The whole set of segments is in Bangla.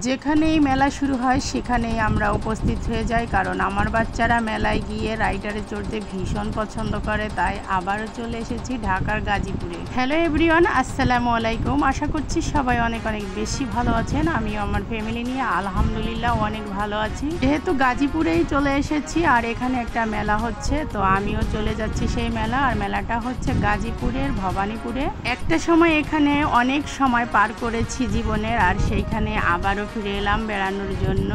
যেখানেই মেলা শুরু হয় সেখানেই আমরা উপস্থিত হয়ে যাই, কারণ আমার বাচ্চারা মেলায় গিয়ে রাইডারে চড়তে ভীষণ পছন্দ করে। তাই আবারও চলে এসেছি ঢাকার গাজীপুরে। হ্যালো এভরিওয়ান, আসসালামু আলাইকুম। আশা করছি সবাই অনেক অনেক বেশি ভালো আছেন। আমিও আমার ফ্যামিলি নিয়ে আলহামদুলিল্লাহ অনেক ভালো আছি। যেহেতু গাজীপুরেই চলে এসেছি আর এখানে একটা মেলা হচ্ছে, তো আমিও চলে যাচ্ছি সেই মেলা। আর মেলাটা হচ্ছে গাজীপুরের ভবানীপুরে। একটা সময় এখানে অনেক সময় পার করেছি জীবনের, আর সেইখানে আবারও ফিরে এলাম বেড়ানোর জন্য।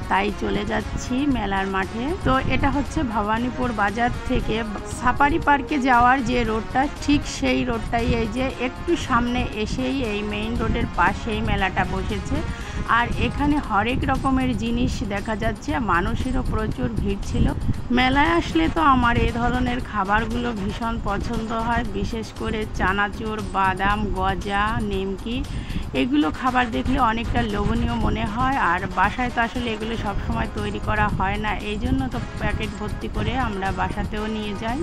তাই চলে যাচ্ছি মেলার মাঠে। তো এটা হচ্ছে ভবানীপুর বাজার থেকে সাফারি পার্কে যাওয়ার যে রোডটা, ঠিক সেই রোডটাই। এই যে একটু সামনে এসেই এই মেইন রোডের পাশেই মেলাটা বসেছে। আর এখানে হরেক রকমের জিনিস দেখা যাচ্ছে, মানুষেরও প্রচুর ভিড় ছিল। মেলায় আসলে তো আমার এই ধরনের খাবারগুলো ভীষণ পছন্দ হয়, বিশেষ করে চানাচুর, বাদাম, গজা, নিমকি। এগুলো খাবার দেখলে অনেকটা লোভনীয় মনে হয়। আর বাসায় তো আসলে এগুলো সবসময় তৈরি করা হয় না, এই জন্য তো প্যাকেট ভর্তি করে আমরা বাসাতেও নিয়ে যাই।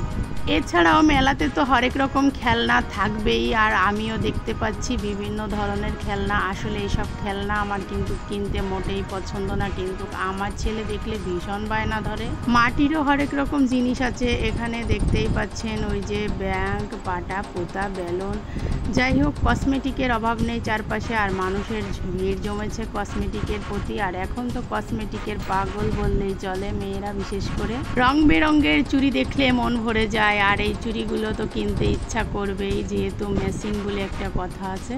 এছাড়াও মেলাতে তো হরেক রকম খেলনা থাকবেই, আর আমিও দেখতে পাচ্ছি বিভিন্ন ধরনের খেলনা। আসলে এইসব খেলনা আমার কিন্তু কিনতে মোটেই পছন্দ না, কিন্তু আমার ছেলে দেখলে ভীষণ বায়না ধরে। মাটিরও হরেক রকম জিনিস আছে এখানে, দেখতেই পাচ্ছেন। ওই যে ব্যাংক, পাটা পোতা, বেলুন, যাই হোক কসমেটিকের অভাব নেই চারপাশে। আর মানুষের ভিড় জমেছে কসমেটিকের প্রতি। আর এখন তো কসমেটিকের পাগল বললেই চলে, মেয়েরা বিশেষ করে। রং বেরঙের চুড়ি দেখলে মন ভরে যায়, আর এই চুড়িগুলো তো কিনতে ইচ্ছা করবেই, যেহেতু মেশিন বলে একটা কথা আছে।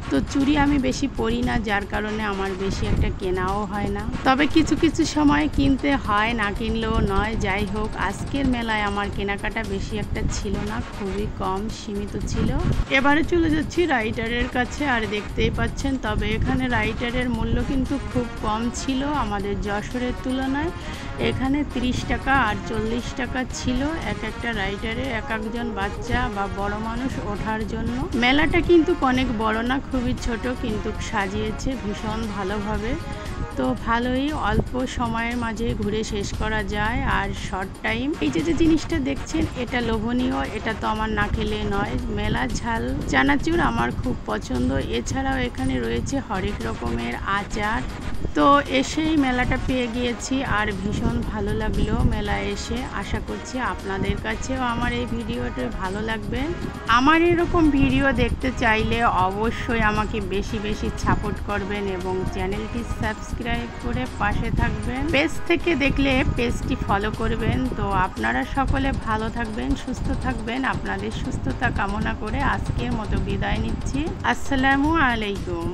তো চুড়ি আমি বেশি পরি না, যার কারণে আমার বেশি একটা কেনাও হয় না। তবে কিছু কিছু সময় কিনতে হয়, না কিনলেও নয়। যাই হোক, আজকের মেলায় আমার কেনাকাটা বেশি একটা ছিল না, খুবই কম সীমিত ছিল। এবারে চলে যাচ্ছি রাইডারের কাছে। আর দেখতেই পাচ্ছেন, তবে এখানে রাইডারের মূল্য কিন্তু খুব কম ছিল আমাদের যশোরের তুলনায়। এখানে 30 টাকা আর 40 টাকা ছিল এক একটা রাইডারে, এক একজন বাচ্চা বা বড় মানুষ ওঠার জন্য। মেলাটা কিন্তু অনেক বড় না, খুবই ছোট, কিন্তু সাজিয়েছে ভীষণ ভালোভাবে। তো ভালোই অল্প সময়ের মাঝে ঘুরে শেষ করা যায়, আর শর্ট টাইম। এই যে জিনিসটা দেখছেন, এটা লোভনীয়, এটা তো আমার না খেলে নয়। মেলা ঝাল চানাচুর আমার খুব পছন্দ। এছাড়াও এখানে রয়েছে হরেক রকমের আচার। তো এসেই মেলাটা পেয়ে গিয়েছি, আর ভীষণ ভালো লাগলো মেলায় এসে। আশা করছি আপনাদের কাছেও আমার এই ভিডিওটা ভালো লাগবে। আমার এরকম ভিডিও দেখতে চাইলে অবশ্যই আমাকে বেশি বেশি সাপোর্ট করবেন এবং চ্যানেলটি সাবস্ক্রাইব করে পাশে থাকবেন। পেজ থেকে দেখলে পেজটি ফলো করবেন। তো আপনারা সকলে ভালো থাকবেন, সুস্থ থাকবেন। আপনাদের সুস্থতা কামনা করে আজকের মতো বিদায় নিচ্ছি। আসসালামু আলাইকুম।